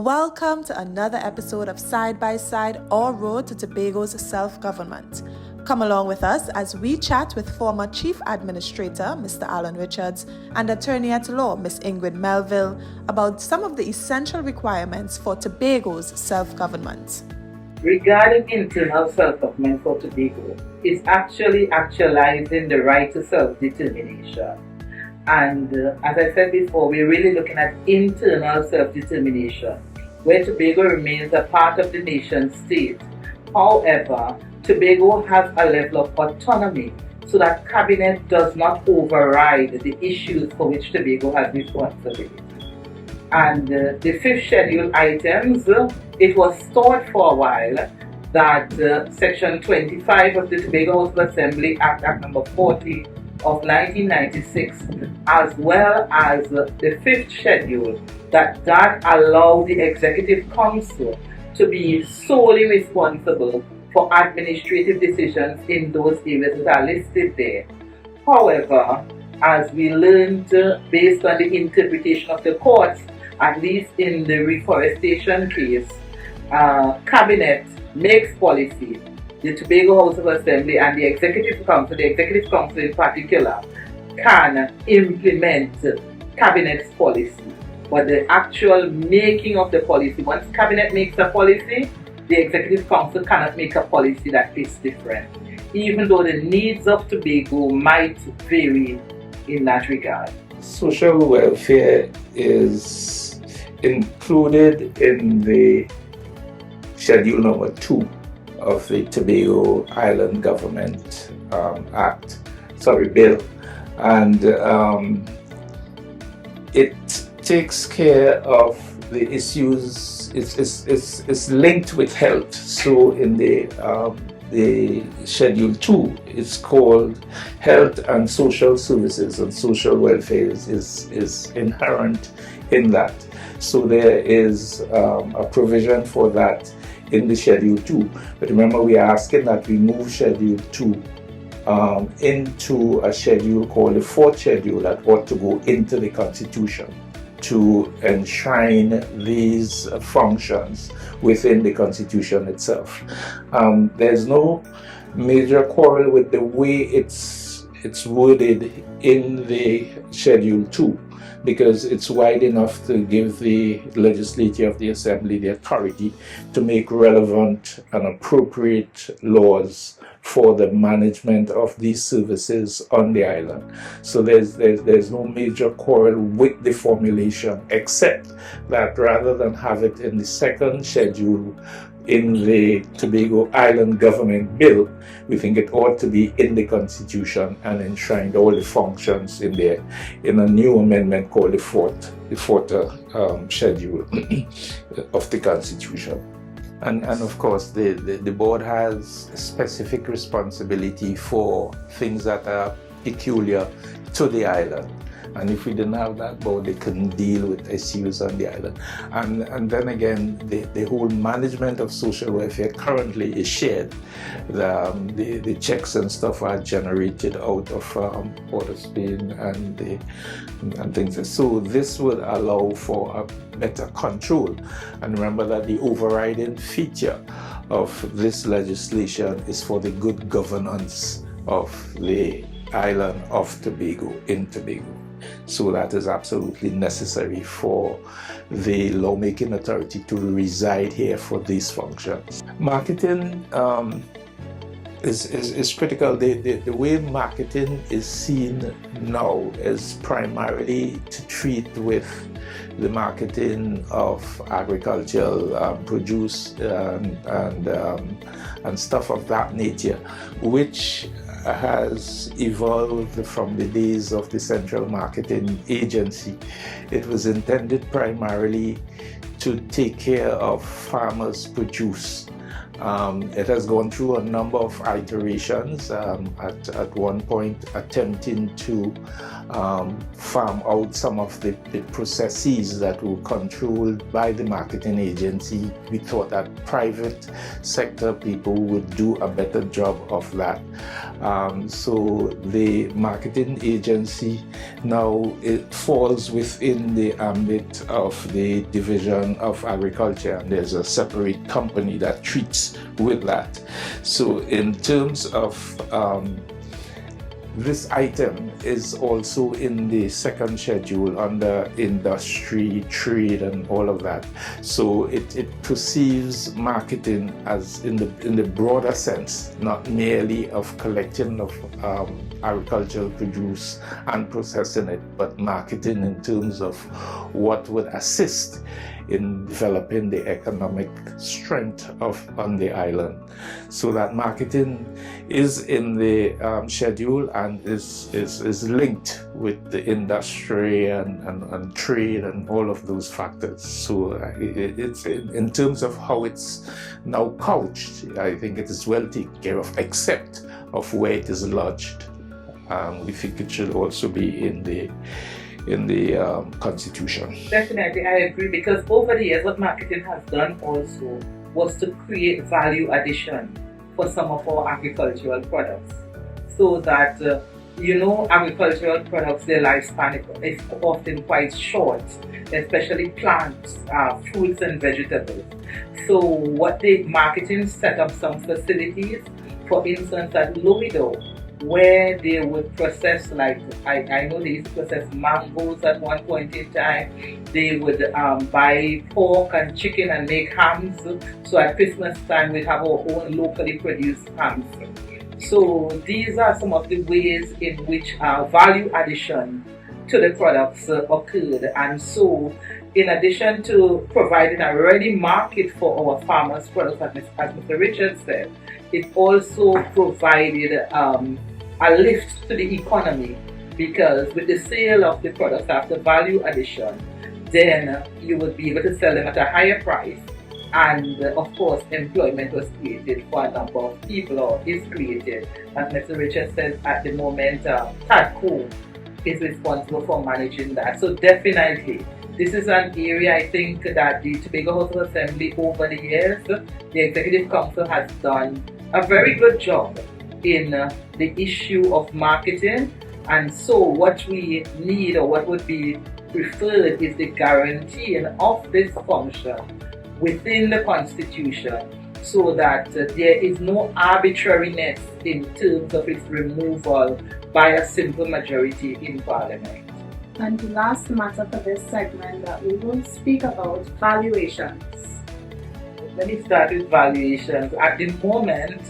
Welcome to another episode of Side by Side or Road to Tobago's Self-Government. Come along with us as we chat with former Chief Administrator, Mr. Alan Richards, and Attorney at Law, Ms. Ingrid Melville, about some of the essential requirements for Tobago's self-government. Regarding internal self-government for Tobago, it's actually actualizing the right to self-determination. And as I said before, we're really looking at internal self-determination, where Tobago remains a part of the nation state. However, Tobago has a level of autonomy so that Cabinet does not override the issues for which Tobago has responsibility. And the fifth schedule items, it was thought for a while that Section 25 of the Tobago House of Assembly Act number 40 of 1996, as well as the fifth schedule, that allow the Executive Council to be solely responsible for administrative decisions in those areas that are listed there. However, as we learned based on the interpretation of the courts, at least in the reforestation case, Cabinet makes policy. The Tobago House of Assembly and the Executive Council in particular, can implement Cabinet's policy. But the actual making of the policy, once Cabinet makes a policy, the Executive Council cannot make a policy that is different, even though the needs of Tobago might vary in that regard. Social welfare is included in the Schedule number 2 of the Tobago Island Government Bill, and it takes care of the issues. It's linked with health. So in the Schedule 2, it's called Health and Social Services, and social welfare is inherent in that. So there is a provision for that in the Schedule 2. But remember, we are asking that we move Schedule 2 into a schedule called the fourth schedule that ought to go into the Constitution to enshrine these functions within the Constitution itself. There's no major quarrel with the way it's worded in the Schedule 2, because it's wide enough to give the legislature of the Assembly the authority to make relevant and appropriate laws for the management of these services on the island. So there's no major quarrel with the formulation, except that rather than have it in the second schedule in the Tobago Island Government Bill, we think it ought to be in the Constitution and enshrined all the functions in there in a new amendment called the fourth schedule of the Constitution. And of course, the board has specific responsibility for things that are peculiar to the island. And if we didn't have that board, they couldn't deal with issues on the island. And then again, the whole management of social welfare currently is shared. The checks and stuff are generated out of Port of Spain and things. So this would allow for a better control. And remember that the overriding feature of this legislation is for the good governance of the island of Tobago in Tobago. So that is absolutely necessary for the lawmaking authority to reside here for these functions. Marketing is critical. The way marketing is seen now is primarily to treat with the marketing of agricultural produce and stuff of that nature, which has evolved from the days of the Central Marketing Agency. It was intended primarily to take care of farmers' produce It has gone through a number of iterations, at one point attempting to farm out some of the processes that were controlled by the marketing agency. We thought that private sector people would do a better job of that. So the marketing agency now, it falls within the ambit of the Division of Agriculture, and there's a separate company that treats with that. So in terms of this item is also in the second schedule under industry, trade, and all of that. So it perceives marketing as in the broader sense, not merely of collecting of agricultural produce and processing it, but marketing in terms of what would assist in developing the economic strength on the island. So that marketing is in the schedule and is linked with the industry and trade and all of those factors. So it's in terms of how it's now couched, I think it is well taken care of, except of where it is lodged. We think it should also be in the Constitution. Definitely, I agree, because over the years what marketing has done also was to create value addition for some of our agricultural products, so that agricultural products, their lifespan is often quite short, especially plants, fruits and vegetables. So what the marketing set up some facilities, for instance at Lomido, where they would process, like I know they used to process mangoes at one point in time. They would buy pork and chicken and make hams. So at Christmas time we have our own locally produced hams. So these are some of the ways in which value addition to the products occurred. And so in addition to providing a ready market for our farmers' products, as Mr. Richard said, it also provided a lift to the economy, because with the sale of the products after value addition, then you would be able to sell them at a higher price, and of course employment was created for a number of people, or is created. As Mr. Richard says, at the moment TADCO is responsible for managing that. So definitely this is an area I think that the Tobago House of Assembly over the years, the Executive Council has done a very good job in the issue of marketing. And so what we need, or what would be preferred, is the guaranteeing of this function within the Constitution, so that there is no arbitrariness in terms of its removal by a simple majority in Parliament. And the last matter for this segment that we will speak about, valuations. Let me start with valuations. At the moment,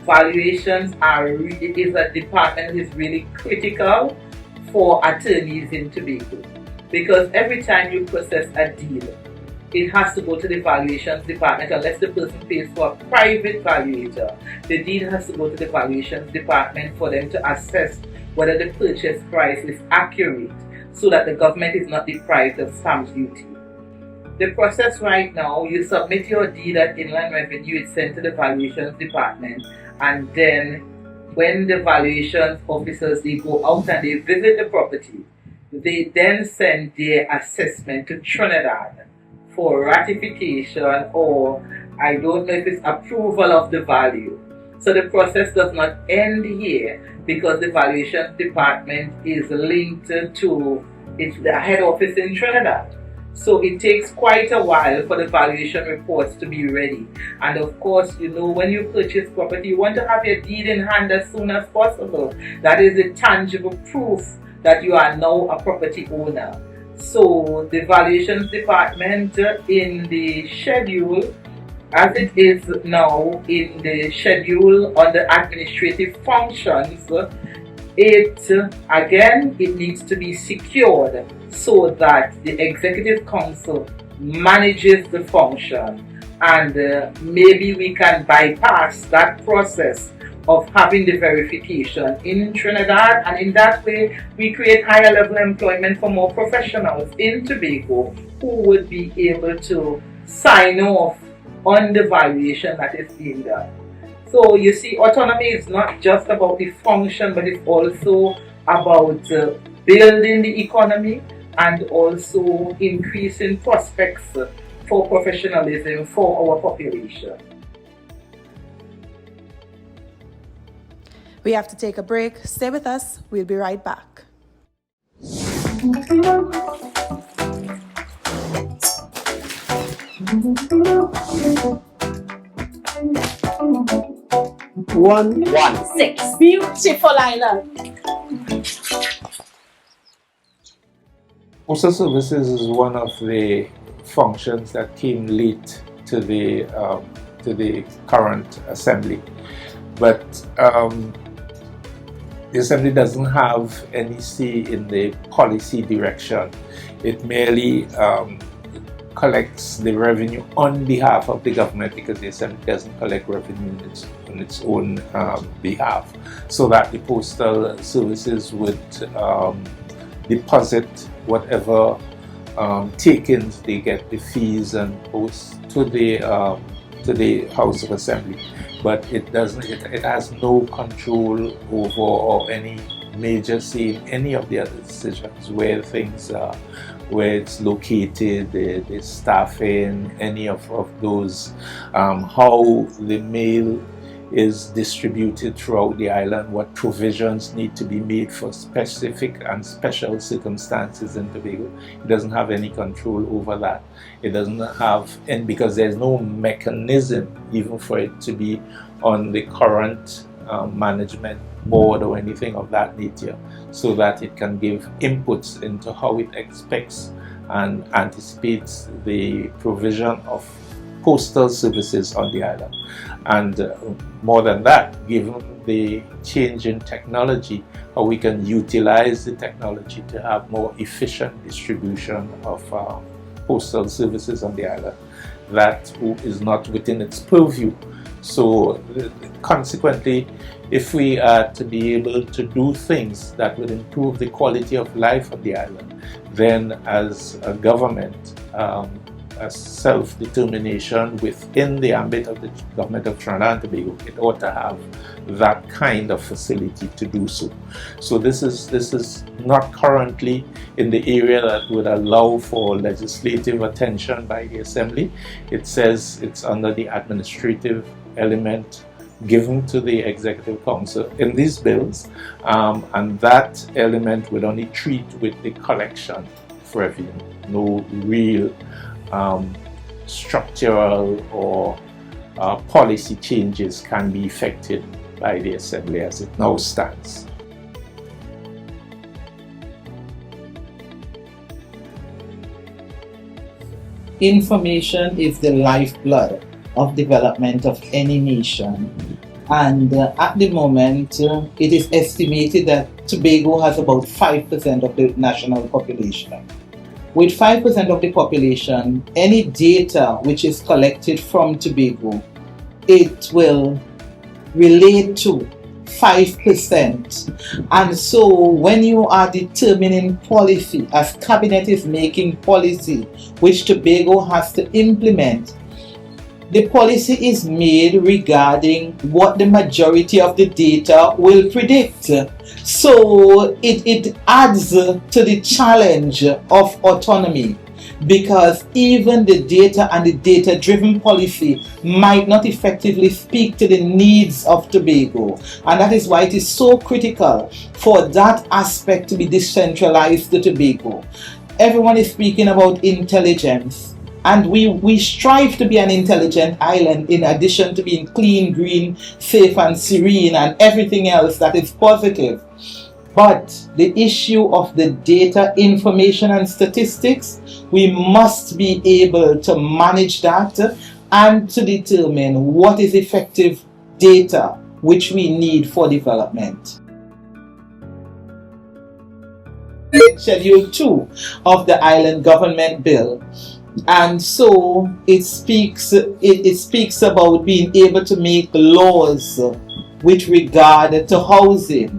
valuations is a department that is really critical for attorneys in Tobago, because every time you process a deal, it has to go to the valuations department. Unless the person pays for a private valuator, the deal has to go to the valuations department for them to assess whether the purchase price is accurate, so that the government is not deprived of stamp duty. The process right now, you submit your deed at Inland Revenue, it's sent to the valuations department, and then when the valuations officers, they go out and they visit the property, they then send their assessment to Trinidad for ratification, or I don't know if it's approval of the value. So the process does not end here, because the valuations department is linked to the head office in Trinidad. So it takes quite a while for the valuation reports to be ready. And of course, when you purchase property, you want to have your deed in hand as soon as possible. That is a tangible proof that you are now a property owner. So the valuations department in the schedule, as it is now in the schedule on the administrative functions, it needs to be secured so that the Executive Council manages the function, and maybe we can bypass that process of having the verification in Trinidad, and in that way we create higher level employment for more professionals in Tobago who would be able to sign off on the valuation that is being done. So you see, autonomy is not just about the function, but it's also about building the economy and also increasing prospects for professionalism for our population. We have to take a break. Stay with us. We'll be right back. One. 6. Beautiful island. Postal services is one of the functions that came late to the current assembly, but the assembly doesn't have any say in the policy direction. It merely collects the revenue on behalf of the government, because the assembly doesn't collect revenue on its own behalf, so that the postal services would deposit whatever take-ins they get, the fees and posts, to the House of Assembly. But it doesn't. It has no control over or any major say in any of the other decisions, where things are, where it's located, the staffing, any of those, how the mail is distributed throughout the island, what provisions need to be made for specific and special circumstances in Tobago. It doesn't have any control over that. It doesn't have, and because there's no mechanism even for it to be on the current management board or anything of that nature, so that it can give inputs into how it expects and anticipates the provision of postal services on the island. And more than that, given the change in technology, how we can utilize the technology to have more efficient distribution of postal services on the island, that is not within its purview. So consequently, if we are to be able to do things that would improve the quality of life of the island, then as a government, a self-determination within the ambit of the government of Trinidad and Tobago, it ought to have that kind of facility to do so. So this is not currently in the area that would allow for legislative attention by the Assembly. It says it's under the administrative element given to the Executive Council in these bills, and that element would only treat with the collection of revenue. No real structural or policy changes can be effected by the Assembly as it now stands. Information is the lifeblood of development of any nation, and at the moment it is estimated that Tobago has about 5% of the national population. With 5% of the population, any data which is collected from Tobago, it will relate to 5%. And so when you are determining policy, as Cabinet is making policy which Tobago has to implement, the policy is made regarding what the majority of the data will predict. So it adds to the challenge of autonomy, because even the data and the data-driven policy might not effectively speak to the needs of Tobago. And that is why it is so critical for that aspect to be decentralized to Tobago. Everyone is speaking about intelligence. And we strive to be an intelligent island, in addition to being clean, green, safe and serene and everything else that is positive. But the issue of the data, information and statistics, we must be able to manage that and to determine what is effective data which we need for development. Schedule 2 of the Island Government Bill. And so it speaks about being able to make laws with regard to housing.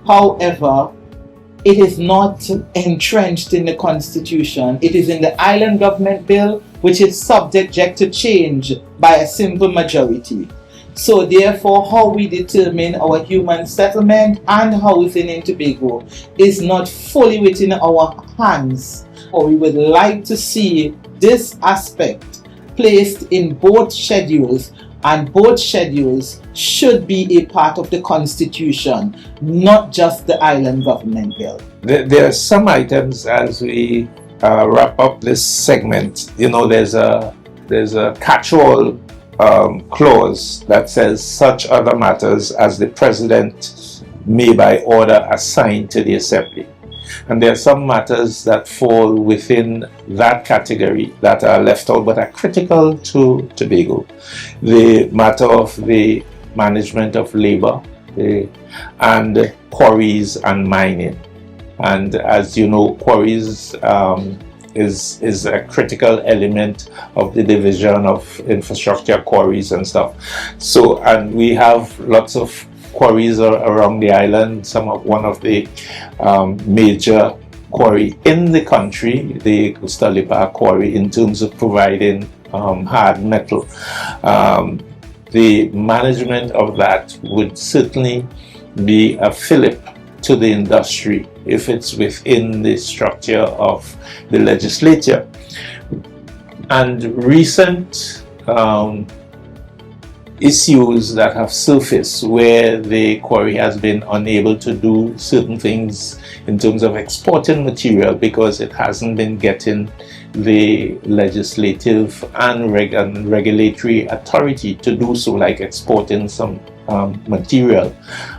However, it is not entrenched in the Constitution. It is in the Island Government Bill, which is subject to change by a simple majority. So therefore, how we determine our human settlement and housing in Tobago is not fully within our hands. Or we would like to see this aspect placed in both schedules, and both schedules should be a part of the Constitution, not just the Island Government Bill. There are some items as we wrap up this segment. There's a catch-all clause that says such other matters as the President may by order assign to the Assembly. And there are some matters that fall within that category that are left out but are critical to Tobago. The matter of the management of labor and quarries and mining. And as you know, quarries is a critical element of the division of infrastructure, quarries and stuff. So, and we have lots of quarries around the island. One of the major quarry in the country, the Postal quarry, in terms of providing hard metal. The management of that would certainly be a fillip to the industry if it's within the structure of the legislature. And recent issues that have surfaced where the quarry has been unable to do certain things in terms of exporting material because it hasn't been getting the legislative and regulatory authority to do so, like exporting some material.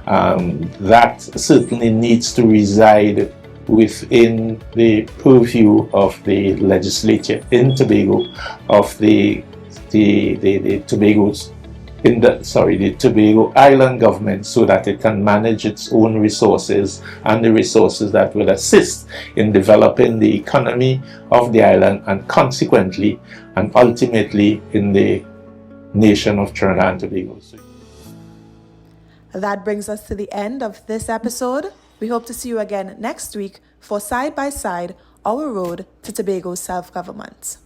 That certainly needs to reside within the purview of the legislature in Tobago, of the Tobago Island government, so that it can manage its own resources and the resources that will assist in developing the economy of the island and consequently and ultimately in the nation of Trinidad and Tobago. That brings us to the end of this episode. We hope to see you again next week for Side by Side, Our Road to Tobago's Self-Government.